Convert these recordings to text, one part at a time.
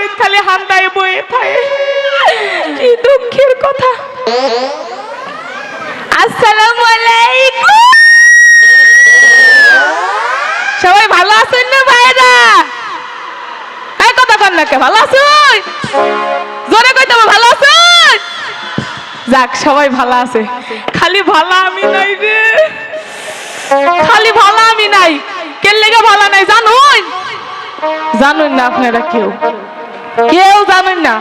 মিথ্যালে হান্দায় বয়ে থাকে। কি দুঃখের কথা। আসসালামু আলাইকুম। সবাই ভালো আছেন না ভাইরা? এই কথা কন না কে, ভালো আছেন? জোরে কইতে হবে ভালো আছেন। যাক সবাই ভালো আছে, খালি ভালো আমি নাই রে। খালি ভালো আমি নাই। কেন লেগে ভালো নাই জানুন? জানুন না আপনারা কেউ? কেউ জানেন না।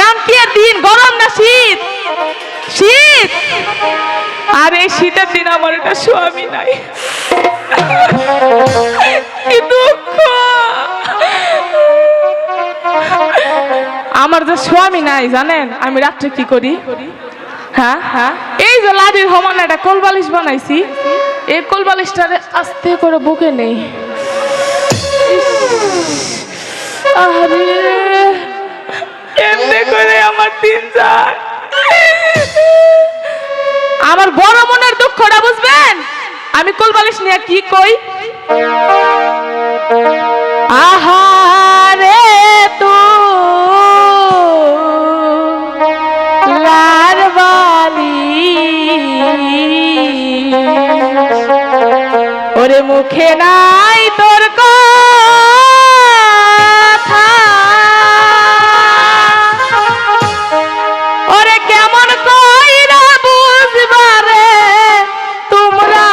এমন কি দিন, গরম না শীত? শীত। আর এই শীতের দিন আমার একটা স্বামী নাই। কি দুঃখ। আমার যে স্বামী নাই জানেন আমি রাত্রে কি করি? হ্যাঁ হ্যাঁ, এই যে লাদির সমান একটা কোল বালিশ বানাইছি, এই কোল বালিশটা আস্তে করে বুকে নেই। আরে এমনি করে আমার দিন যায়। আমার বড় মনের দুঃখটা বুঝবেন? আমি কোল বালিশ নিয়ে কি কই? আহারে তো লার বালিশ, ওরে মুখে নাই তোর কথা, ওরে কেমন কইরা বুঝবারে তোমরা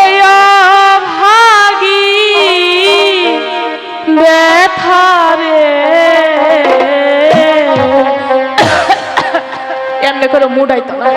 এই ভাগী ব্যথারে। এমনি করে মুডাইতো না।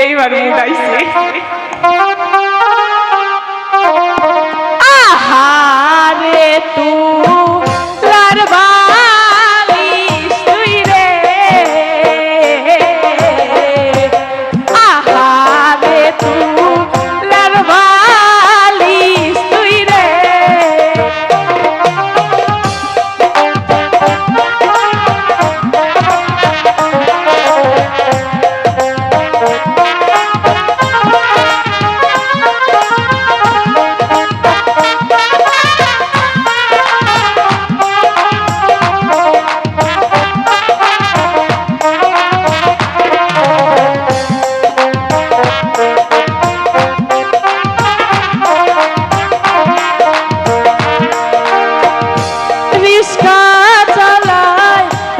এইবার মুডাইছে। আহারে তুলার বালিশ তুই রে, আহারে তুলার বালিশ তুই রে,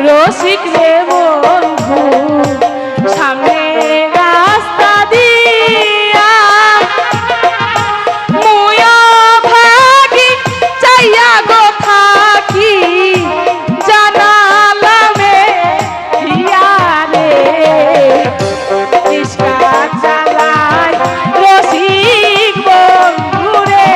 রসিক রে বন্ধু সামনে রাস্তা দিয়া মুয়া ভাগি চাইয়া গো থাকি জানালামে দিয়া রে, রিস্কা চালায় রসিক বন্ধু রে।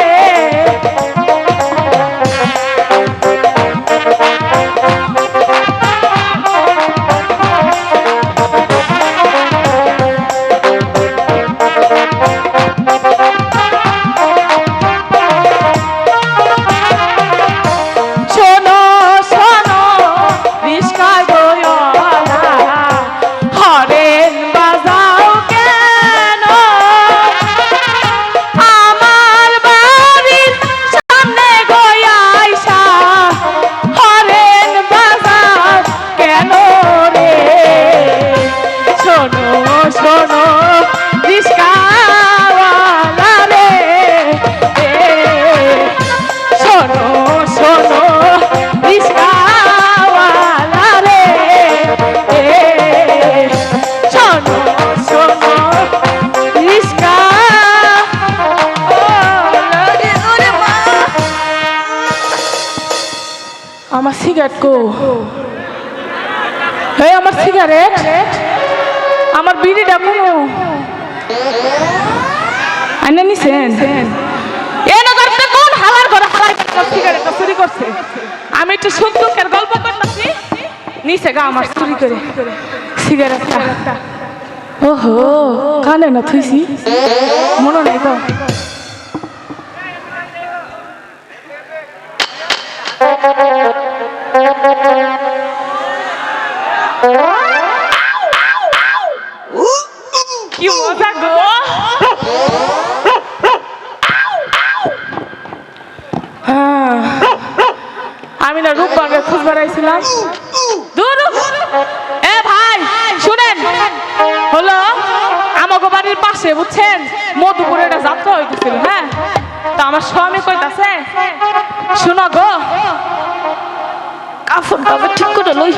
আমার সিগারেট কো? হে আমার সিগারেট, আমার বিড়িটা কোনো আইনা নিছেন? এ নগরতে কোন হালার ঘরে হালাই সিগারেটটা চুরি করছে? আমি একটু সুখ দুঃখের গল্প করতেছি, নিচে গা আমার চুরি করে সিগারেটটা। ওহো কানে না থুইছি মনে নাই তো। কি মজা গো। আমি না রূপবাগে খোঁজ বেড়াইছিলাম। এ ভাই শুনেন, হলো আমাকে বাড়ির পাশে বুঝছেন মধুপুরে একটা যাত্রা হইতেছিল। হ্যাঁ, তা আমার স্বামী কইতাছে শুনো গো কাপড় ঠিক করে লই।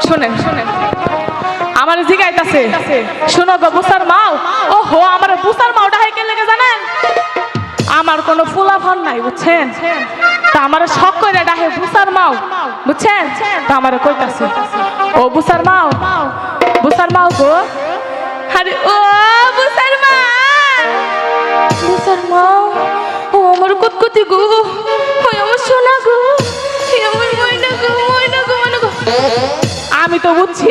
শুনেন শুনেন আমার জিগাইতাছে শুনো গো বুসার মাও। ও হো আমার বুসার মাওটা হয় কে লেগে জানেন? আমার কোনো ফুলাফল নাই বুঝছেন, তা আমার শখ করে ডাহে বুসার মাও বুঝছেন। তা আমার কইতাছে ও বুসার মাও, বুসার মাও গো। আরে ও বুসার মা, বুসার মাও, ও আমার কুতকুতি গো, ওই আমার সোনা গো, আমার ময়না গো, ময়না গো, ময়না গো। আমি তো বুঝছি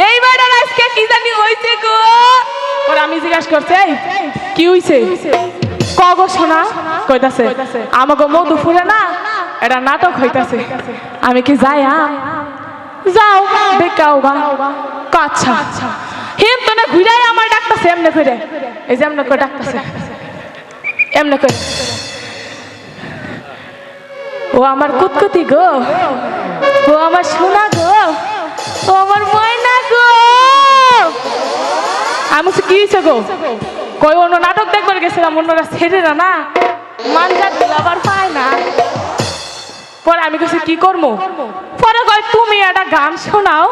এই বেড়ার আজকে কি জানি হইছে গো। পরে আমি জিজ্ঞাসা করছি কি হইছে কগো সোনা। কইতাছে আমাকে মধুপুরে না এটা নাটক হইতাছে, আমি কি যাই? যাও দেখাও গা। আচ্ছা হেম তো না ঘুরাই আমার ডাকতেছে এমনি করে, এই যে এমনি করে ডাকতেছে এমনি করে। ও আমার কুতকুতি গো, ও আমার সোনা গো, ও আমার ময়না গো। আমি কি হয়েছে গো? কই অন্য নাটক দেখবার গেছিলাম, অন্যরা ছেড়েরা না মানজার দিল আবার পায় না। পরে আমি কাছে কি করবো? পরে কয় তুমি একটা গান শোনাও।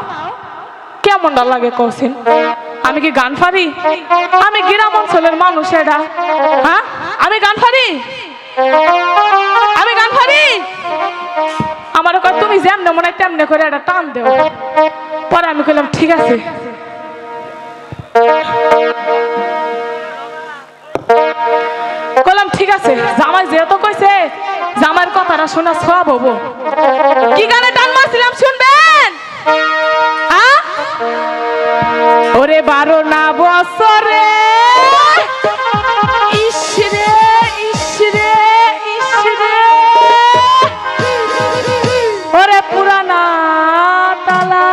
কেমনটা লাগে কৌশিন? আমি কি গান পারি? আমি গ্রাম অঞ্চলের মানুষ এটা। হ্যাঁ আমি গান পারি? আমি গান পারি? আমার কয় তুমি যেমন মনে হয় তেমনি করে একটা টান দেও। পরে আমি কইলাম ঠিক আছে। কইলাম ঠিক আছে, জামাই যেহেতু কইছে জামাইয়ের কথাটা শোনা সব হবো। কি গানে টান মারছিলাম শুনবেন? ওরে 12 না বছরে ইসরে ইসরে ইসরে ওরে পুরানা তালা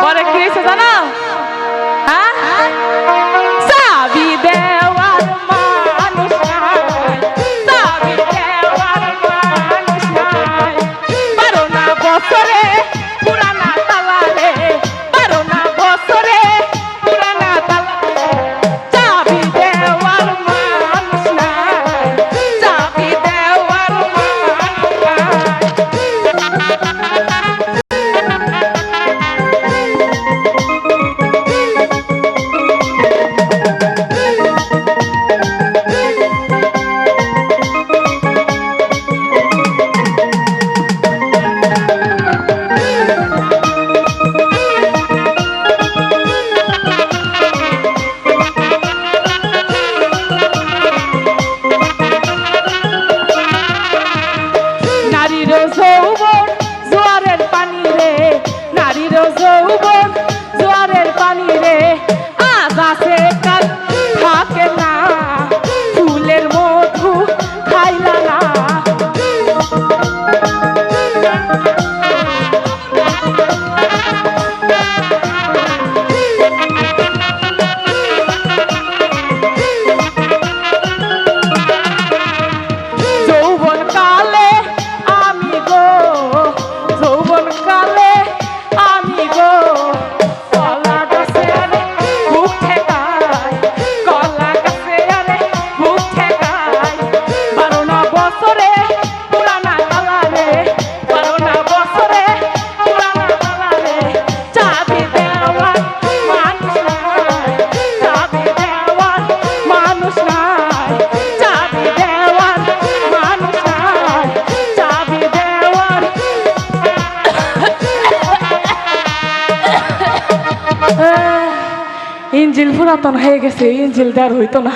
পরে কি হয়েছে জানো? চাবি দেওয়ার মানুষ নাই, চাবি দেওয়ার মানুষ নাই। 12 না বছরে পুরানা তালা রে, 12 না বছরে পুরানা তালা। চাবি দেওয়ার মানুষ নাই, চাবি দেওয়ার মানুষ নাই। নারীর যৌবন জোয়ারের পানি রে, নারীর যৌবন জোয়ারের পানি রে। আজ আছে কাল থাকে না, ফুলের মধু খাইলা না। যৌবন কালে আমি গো, যৌবন কালে আমি গো, কলা গাছে আরে বুক ঠেকাই, কলা গাছে আরে বুক ঠেকাই। 12 না বছরে পুরানা তালা রে, 12 না বছরে পুরানা তালা রে। চাবি দেওয়ার মানুষ নাই, চাবি দেওয়ার মানুষ নাই, চাবি দেওয়ার মানুষ নাই, চাবি দেওয়ার। ইঞ্জিল পুরাতন হয়ে গেছে, ইঞ্জিল দেওয়ার হইতো না।